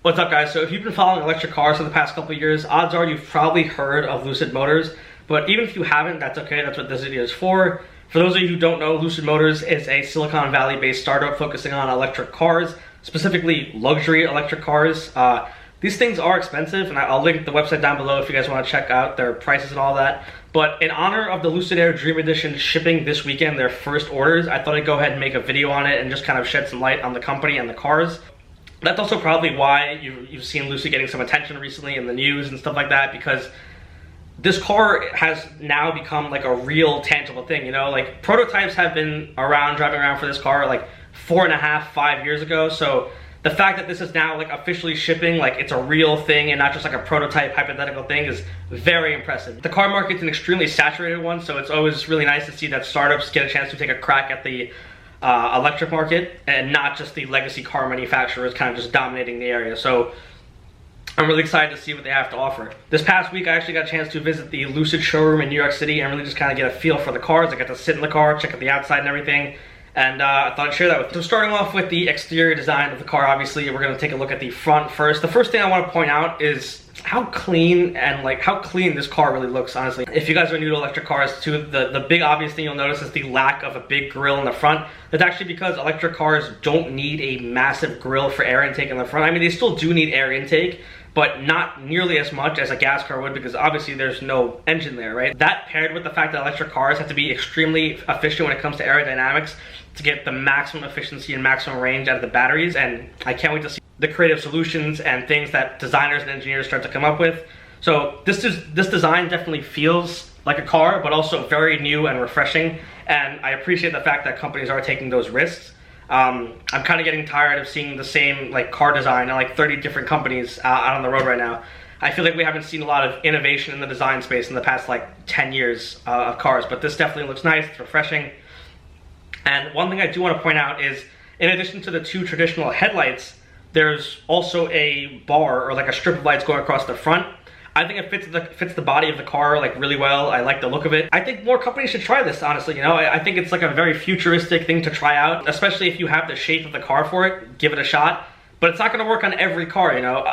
What's up, guys? So if you've been following electric cars for the past couple of years, odds are you've probably heard of Lucid Motors, but even if you haven't, that's okay. That's what this video is for. For those of you who don't know, Lucid Motors is a Silicon Valley-based startup focusing on electric cars, specifically luxury electric cars. These things are expensive, and I'll link the website down below if you guys want to check out their prices and all that. But in honor of the Lucid Air Dream Edition shipping this weekend, their first orders, I thought I'd go ahead and make a video on it and just kind of shed some light on the company and the cars. That's also probably why you've seen Lucid getting some attention recently in the news and stuff like that, because this car has now become like a real tangible thing, you know? Like, prototypes have been around, driving around for this car like 4.5, 5 years ago. So the fact that this is now like officially shipping, like it's a real thing and not just like a prototype hypothetical thing, is very impressive. The car market's an extremely saturated one, so it's always really nice to see that startups get a chance to take a crack at the electric market and not just the legacy car manufacturers kind of just dominating the area. So I'm really excited to see what they have to offer. This past week I actually got a chance to visit the Lucid showroom in New York City and really just kind of get a feel for the cars. I got to sit in the car, check out the outside and everything, and I thought I'd share that with you. So starting off with the exterior design of the car, obviously we're going to take a look at the front first. The first thing I want to point out is how clean this car really looks, honestly. If you guys are new to electric cars too, the big obvious thing you'll notice is the lack of a big grille in the front. That's actually because electric cars don't need a massive grille for air intake in the front. I mean, they still do need air intake, but not nearly as much as a gas car would, because obviously there's no engine there, right? That paired with the fact that electric cars have to be extremely efficient when it comes to aerodynamics to get the maximum efficiency and maximum range out of the batteries, and I can't wait to see the creative solutions and things that designers and engineers start to come up with. So this design definitely feels like a car, but also very new and refreshing, and I appreciate the fact that companies are taking those risks. I'm kind of getting tired of seeing the same like car design in like 30 different companies out on the road right now. I feel like we haven't seen a lot of innovation in the design space in the past like 10 years of cars, but this definitely looks nice, it's refreshing. And one thing I do want to point out is, in addition to the two traditional headlights, there's also a bar or like a strip of lights going across the front. I think it fits the body of the car like really well. I like the look of it. I think more companies should try this, honestly. You know, I think it's like a very futuristic thing to try out, especially if you have the shape of the car for it. Give it a shot, but it's not going to work on every car, you know.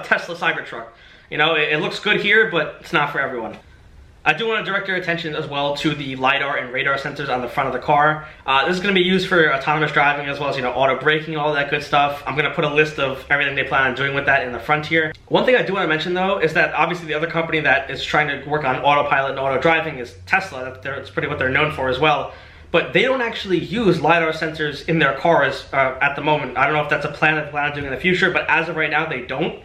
Tesla Cybertruck, you know, it looks good here, but it's not for everyone. I do want to direct your attention as well to the Lidar and radar sensors on the front of the car. This is going to be used for autonomous driving as well as, you know, auto braking, all that good stuff. I'm going to put a list of everything they plan on doing with that in the front here. One thing I do want to mention though is that obviously the other company that is trying to work on autopilot and auto driving is Tesla. That's pretty what they're known for as well. But they don't actually use Lidar sensors in their cars at the moment. I don't know if that's a plan that they plan on doing in the future, but as of right now they don't.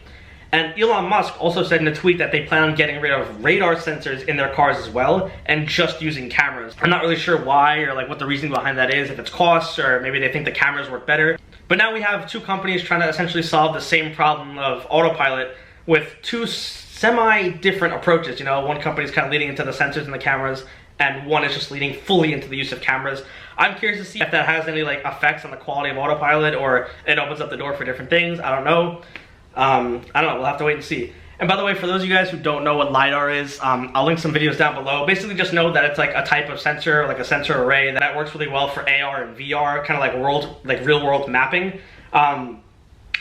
And Elon Musk also said in a tweet that they plan on getting rid of radar sensors in their cars as well and just using cameras. I'm not really sure why or like what the reason behind that is, if it's costs or maybe they think the cameras work better. But now we have two companies trying to essentially solve the same problem of autopilot with two semi-different approaches. You know, one company's kind of leading into the sensors and the cameras, and one is just leading fully into the use of cameras. I'm curious to see if that has any like effects on the quality of autopilot, or it opens up the door for different things. I don't know. We'll have to wait and see. And by the way, for those of you guys who don't know what Lidar is, I'll link some videos down below. Basically just know that it's like a type of sensor, like a sensor array that works really well for AR and VR, kind of like real world mapping.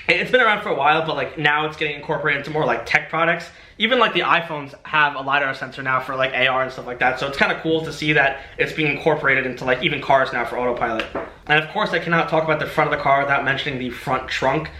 It's been around for a while, but like now it's getting incorporated into more like tech products. Even like the iPhones have a Lidar sensor now for like AR and stuff like that. So it's kind of cool to see that it's being incorporated into like even cars now for autopilot. And of course I cannot talk about the front of the car without mentioning the front trunk.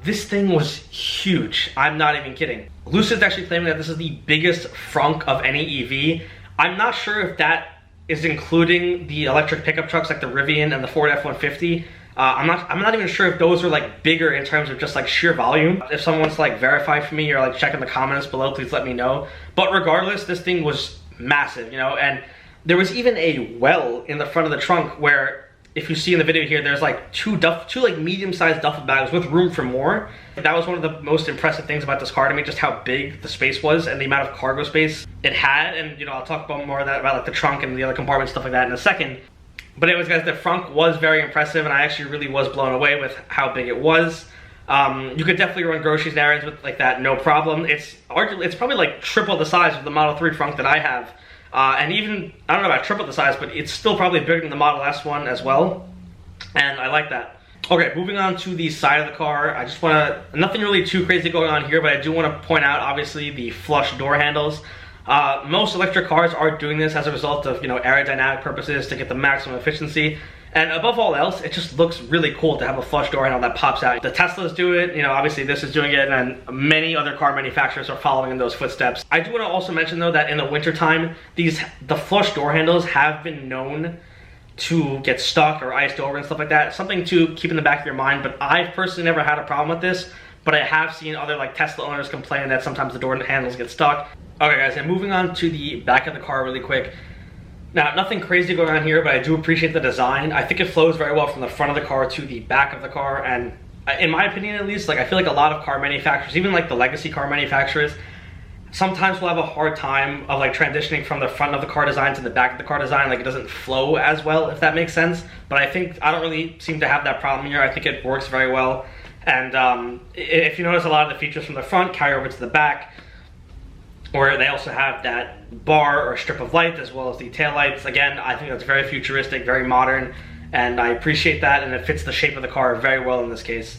This thing was huge. I'm not even kidding. Lucid's actually claiming that this is the biggest frunk of any EV. I'm not sure if that is including the electric pickup trucks like the Rivian and the Ford F-150. I'm not even sure if those are like bigger in terms of just like sheer volume. If someone wants to like verify for me or like check in the comments below, please let me know. But regardless, this thing was massive, you know, and there was even a well in the front of the trunk where, if you see in the video here, there's like two like medium-sized duffel bags with room for more. That was one of the most impressive things about this car to me, just how big the space was and the amount of cargo space it had. And you know, I'll talk about more of that, about like the trunk and the other compartments, stuff like that in a second. But anyways, guys, the front was very impressive, and I actually really was blown away with how big it was. You could definitely run groceries and errands with like that, no problem. It's probably like triple the size of the Model 3 trunk that I have. And even, I don't know about triple the size, but it's still probably bigger than the Model S one as well. And I like that. Okay, moving on to the side of the car. I just want to, nothing really too crazy going on here, but I do want to point out, obviously, the flush door handles. Most electric cars are doing this as a result of, aerodynamic purposes to get the maximum efficiency. And above all else, it just looks really cool to have a flush door handle that pops out. The Teslas do it, obviously this is doing it, and many other car manufacturers are following in those footsteps. I do want to also mention though that in the wintertime, the flush door handles have been known to get stuck or iced over and stuff like that. Something to keep in the back of your mind, but I've personally never had a problem with this, but I have seen other Tesla owners complain that sometimes the door handles get stuck. Okay guys, and moving on to the back of the car really quick. Now, nothing crazy going on here, but I do appreciate the design. I think it flows very well from the front of the car to the back of the car, and in my opinion at least, I feel like a lot of car manufacturers, even the legacy car manufacturers, sometimes will have a hard time of transitioning from the front of the car design to the back of the car design. It doesn't flow as well, if that makes sense. But I don't really seem to have that problem here. I think it works very well. And if you notice, a lot of the features from the front carry over to the back, where they also have that bar or strip of light as well as the tail lights. Again, I think that's very futuristic, very modern, and I appreciate that, and it fits the shape of the car very well in this case.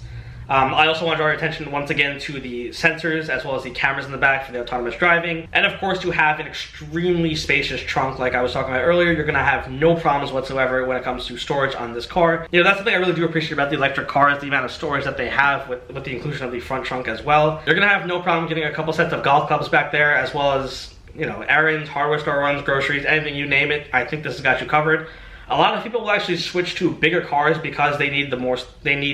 I also want to draw your attention once again to the sensors as well as the cameras in the back for the autonomous driving. And of course, to have an extremely spacious trunk like I was talking about earlier, you're going to have no problems whatsoever when it comes to storage on this car. That's something I really do appreciate about the electric cars, the amount of storage that they have with the inclusion of the front trunk as well. You're going to have no problem getting a couple sets of golf clubs back there, as well as, errands, hardware store runs, groceries, anything, you name it. I think this has got you covered. A lot of people will actually switch to bigger cars because they need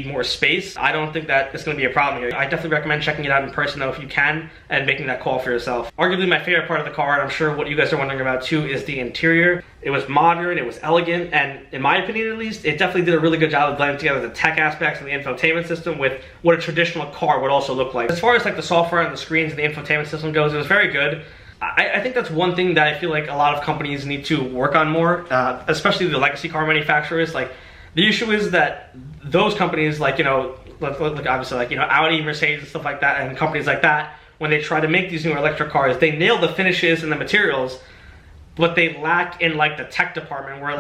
more space. I don't think that it's going to be a problem here. I definitely recommend checking it out in person though if you can, and making that call for yourself. Arguably my favorite part of the car, and I'm sure what you guys are wondering about too, is the interior. It was modern, it was elegant, and in my opinion at least, it definitely did a really good job of blending together the tech aspects and the infotainment system with what a traditional car would also look like. As far as the software and the screens and the infotainment system goes, it was very good. I think that's one thing that I feel like a lot of companies need to work on more, especially the legacy car manufacturers. The issue is that those companies, obviously, Audi, Mercedes, and stuff like that, and companies like that, when they try to make these newer electric cars, they nail the finishes and the materials, but they lack in the tech department, where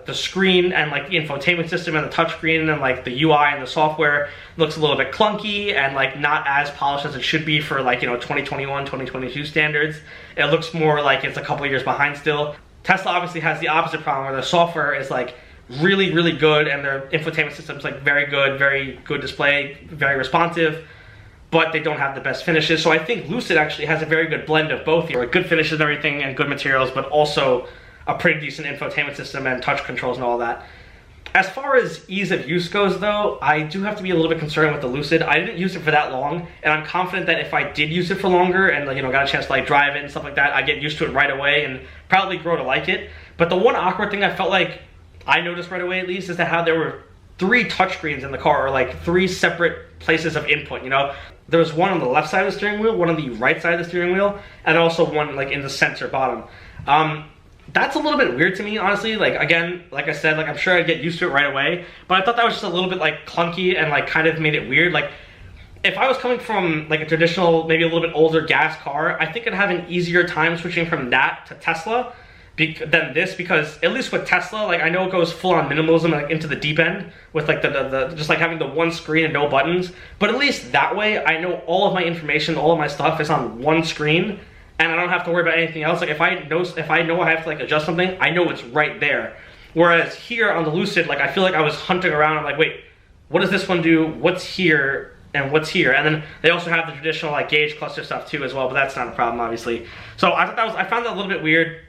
the screen and the infotainment system and the touchscreen and the UI and the software looks a little bit clunky and not as polished as it should be for 2021, 2022 standards. It looks more like it's a couple of years behind still. Tesla obviously has the opposite problem, where their software is really, really good, and their infotainment system's very good display, very responsive, but they don't have the best finishes. So I think Lucid actually has a very good blend of both here. Good finishes and everything, and good materials, but also a pretty decent infotainment system and touch controls and all that. As far as ease of use goes though, I do have to be a little bit concerned with the Lucid. I didn't use it for that long, and I'm confident that if I did use it for longer and got a chance to drive it and stuff like that, I'd get used to it right away and probably grow to like it. But the one awkward thing I felt like I noticed right away at least is that how there were 3 touchscreens in the car, or 3 separate places of input, There was one on the left side of the steering wheel, one on the right side of the steering wheel, and also one in the center bottom. That's a little bit weird to me, honestly. Again, like I said, I'm sure I'd get used to it right away, but I thought that was just a little bit clunky and kind of made it weird. If I was coming from a traditional, maybe a little bit older gas car, I think I'd have an easier time switching from that to Tesla than this, because at least with Tesla, I know it goes full on minimalism into the deep end with just having the one screen and no buttons, but at least that way I know all of my information, all of my stuff is on one screen, and I don't have to worry about anything else. If I know I have to adjust something, I know it's right there. Whereas here on the Lucid, I feel like I was hunting around. I'm wait, what does this one do? What's here? And what's here? And then they also have the traditional gauge cluster stuff too as well, but that's not a problem obviously. So I found that a little bit weird.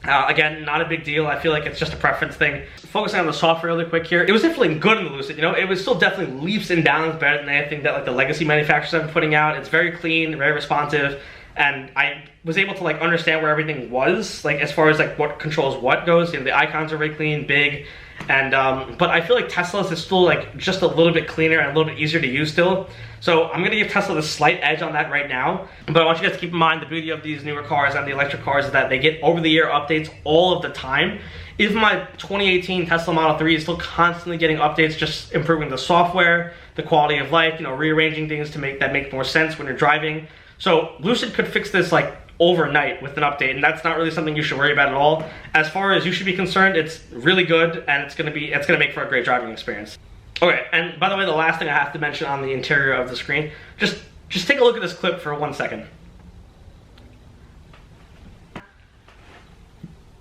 Again, not a big deal. I feel like it's just a preference thing. Focusing on the software really quick here, it was definitely good in the Lucid. It was still definitely leaps and bounds better than anything that the legacy manufacturers have been putting out. It's very clean, very responsive, and I was able to understand where everything was, as far as what controls what goes. The icons are very clean, big, and but I feel like Tesla's is still just a little bit cleaner and a little bit easier to use still. So I'm gonna give Tesla the slight edge on that right now. But I want you guys to keep in mind the beauty of these newer cars and the electric cars is that they get over-the-air updates all of the time. Even my 2018 Tesla Model 3 is still constantly getting updates, just improving the software, the quality of life, rearranging things to make more sense when you're driving. So Lucid could fix this overnight with an update, and that's not really something you should worry about at all. As far as you should be concerned, it's really good, and it's gonna make for a great driving experience. Okay, and by the way, the last thing I have to mention on the interior of the screen, just take a look at this clip for 1 second.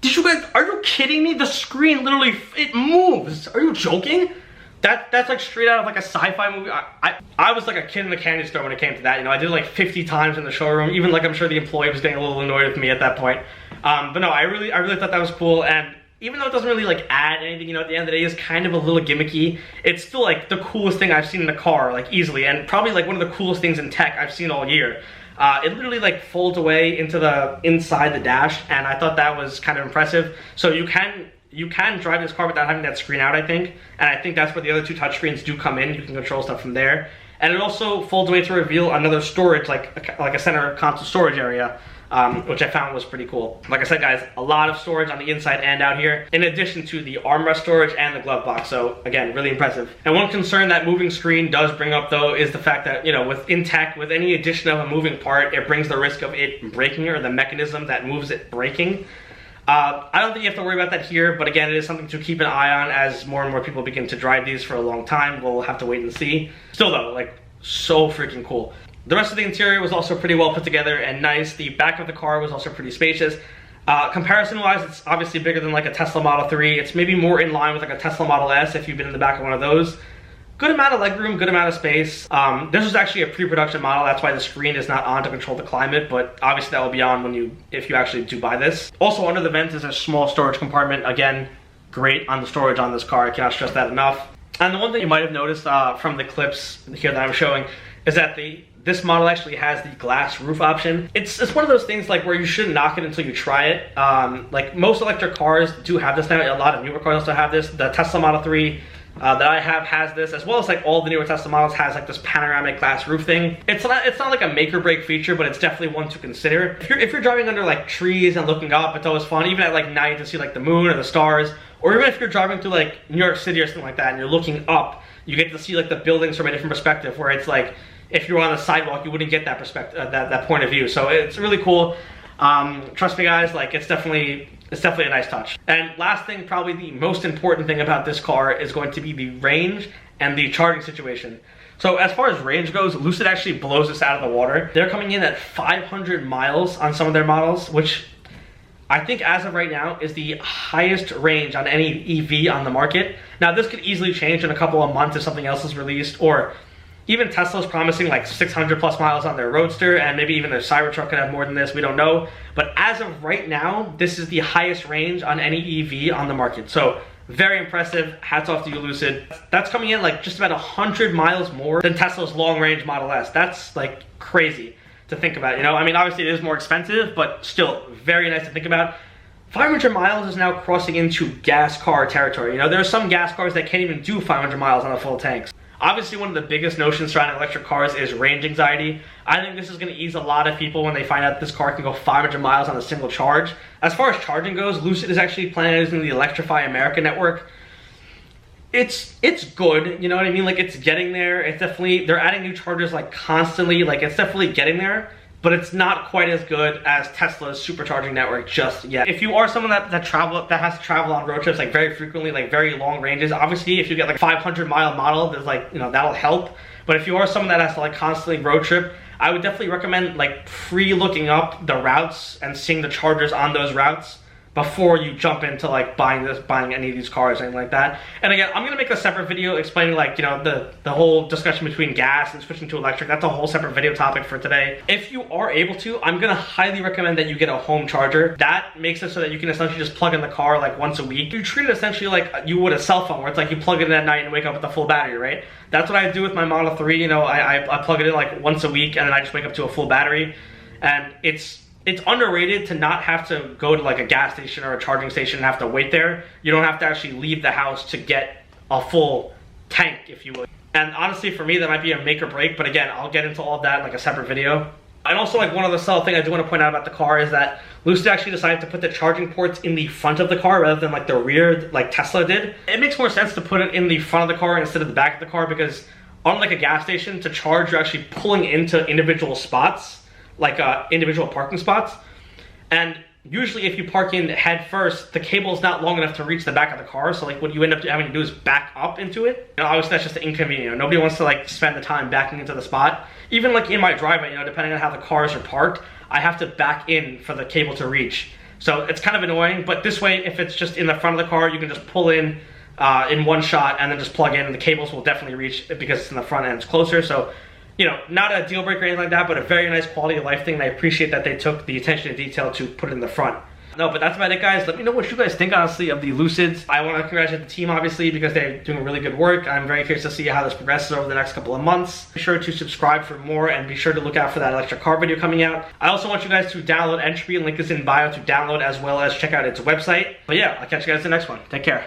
Did you guys, are you kidding me? The screen literally, it moves. Are you joking? That's like straight out of like a sci-fi movie. I was like a kid in the candy store when it came to that. You know, I did it like 50 times in the showroom. Even like I'm sure the employee was getting a little annoyed with me at that point. But no, I really thought that was cool. And even though it doesn't really like add anything, you know, at the end of the day, it's kind of a little gimmicky. It's still like the coolest thing I've seen in the car, like easily, and probably like one of the coolest things in tech I've seen all year. It literally like folds away into the inside the dash, and I thought that was kind of impressive. So you can drive this car without having that screen out, I think, and I think that's where the other two touchscreens do come in. You can control stuff from there, and it also folds away to reveal another storage, like a center console storage area, which I found was pretty cool. Like I said, guys, a lot of storage on the inside and out here, in addition to the armrest storage and the glove box. So again, really impressive. And one concern that moving screen does bring up, though, is the fact that, you know, in tech, with any addition of a moving part, it brings the risk of it breaking, or the mechanism that moves it breaking. I don't think you have to worry about that here, but again, it is something to keep an eye on as more and more people begin to drive these for a long time. We'll have to wait and see. Still though, like, so freaking cool. The rest of the interior was also pretty well put together and nice. The back of the car was also pretty spacious. Comparison-wise, it's obviously bigger than like a Tesla Model 3. It's maybe more in line with like a Tesla Model S if you've been in the back of one of those. Good amount of legroom, good amount of space. This was actually a pre-production model. That's why the screen is not on to control the climate, but obviously that will be on if you actually do buy this. Also under the vent is a small storage compartment. Again, great on the storage on this car. I cannot stress that enough. And the one thing you might have noticed from the clips here that I'm showing is that this model actually has the glass roof option. It's one of those things like where you shouldn't knock it until you try it. Like most electric cars do have this now. A lot of newer cars also have this. The Tesla Model 3 that I have has this, as well as like all the newer Tesla models has like this panoramic glass roof thing. It's not like a make or break feature, but it's definitely one to consider. If you're driving under like trees and looking up, it's always fun, even at like night, to see like the moon or the stars. Or even if you're driving through like New York City or something like that and you're looking up, you get to see like the buildings from a different perspective, where it's like if you're on the sidewalk, you wouldn't get that perspective, that point of view. So it's really cool. Trust me, guys, like it's definitely a nice touch. And last thing, probably the most important thing about this car is going to be the range and the charging situation. So as far as range goes, Lucid actually blows this out of the water. They're coming in at 500 miles on some of their models, which I think as of right now is the highest range on any EV on the market. Now this could easily change in a couple of months if something else is released, or even Tesla's promising like 600 plus miles on their Roadster, and maybe even their Cybertruck could have more than this, we don't know. But as of right now, this is the highest range on any EV on the market. So very impressive, hats off to you, Lucid. That's coming in like just about 100 miles more than Tesla's long range Model S. That's like crazy to think about, you know? I mean, obviously it is more expensive, but still very nice to think about. 500 miles is now crossing into gas car territory. You know, there are some gas cars that can't even do 500 miles on a full tank. Obviously, one of the biggest notions surrounding electric cars is range anxiety. I think this is going to ease a lot of people when they find out this car can go 500 miles on a single charge. As far as charging goes, Lucid is actually planning using the Electrify America network. It's good, you know what I mean? Like, it's getting there. It's definitely, they're adding new chargers like constantly. Like, it's definitely getting there, but it's not quite as good as Tesla's supercharging network just yet. If you are someone that has to travel on road trips like very frequently, like very long ranges, obviously if you get like 500 mile model, there's like, you know, that'll help. But if you are someone that has to like constantly road trip, I would definitely recommend like pre-looking up the routes and seeing the chargers on those routes before you jump into like buying any of these cars or anything like that. And again, I'm gonna make a separate video explaining like, you know, the whole discussion between gas and switching to electric. That's a whole separate video topic for today. If you are able to, I'm gonna highly recommend that you get a home charger. That makes it so that you can essentially just plug in the car like once a week. You treat it essentially like you would a cell phone, where it's like you plug it in at night and wake up with a full battery, right? That's what I do with my Model 3. You know, I plug it in like once a week and then I just wake up to a full battery. And it's underrated to not have to go to like a gas station or a charging station and have to wait there. You don't have to actually leave the house to get a full tank, if you would. And honestly, for me, that might be a make or break, but again, I'll get into all of that in like a separate video. And also, like, one other subtle thing I do want to point out about the car is that Lucid actually decided to put the charging ports in the front of the car rather than like the rear, like Tesla did. It makes more sense to put it in the front of the car instead of the back of the car, because unlike a gas station, to charge, you're actually pulling into individual spots, like individual parking spots. And usually if you park in head first, the cable is not long enough to reach the back of the car. So like what you end up having to do is back up into it. You know, obviously that's just inconvenient. Nobody wants to like spend the time backing into the spot. Even like in my driveway, you know, depending on how the cars are parked, I have to back in for the cable to reach. So it's kind of annoying, but this way, if it's just in the front of the car, you can just pull in one shot and then just plug in, and the cables will definitely reach because it's in the front and it's closer. So, you know, not a deal breaker or anything like that, but a very nice quality of life thing, and I appreciate that they took the attention to detail to put it in the front. No, but that's about it, guys. Let me know what you guys think, honestly, of the Lucids. I want to congratulate the team, obviously, because they're doing really good work. I'm very curious to see how this progresses over the next couple of months. Be sure to subscribe for more, and be sure to look out for that electric car video coming out. I also want you guys to download Entropy. Link is in bio to download, as well as check out its website. But yeah, I'll catch you guys in the next one. Take care.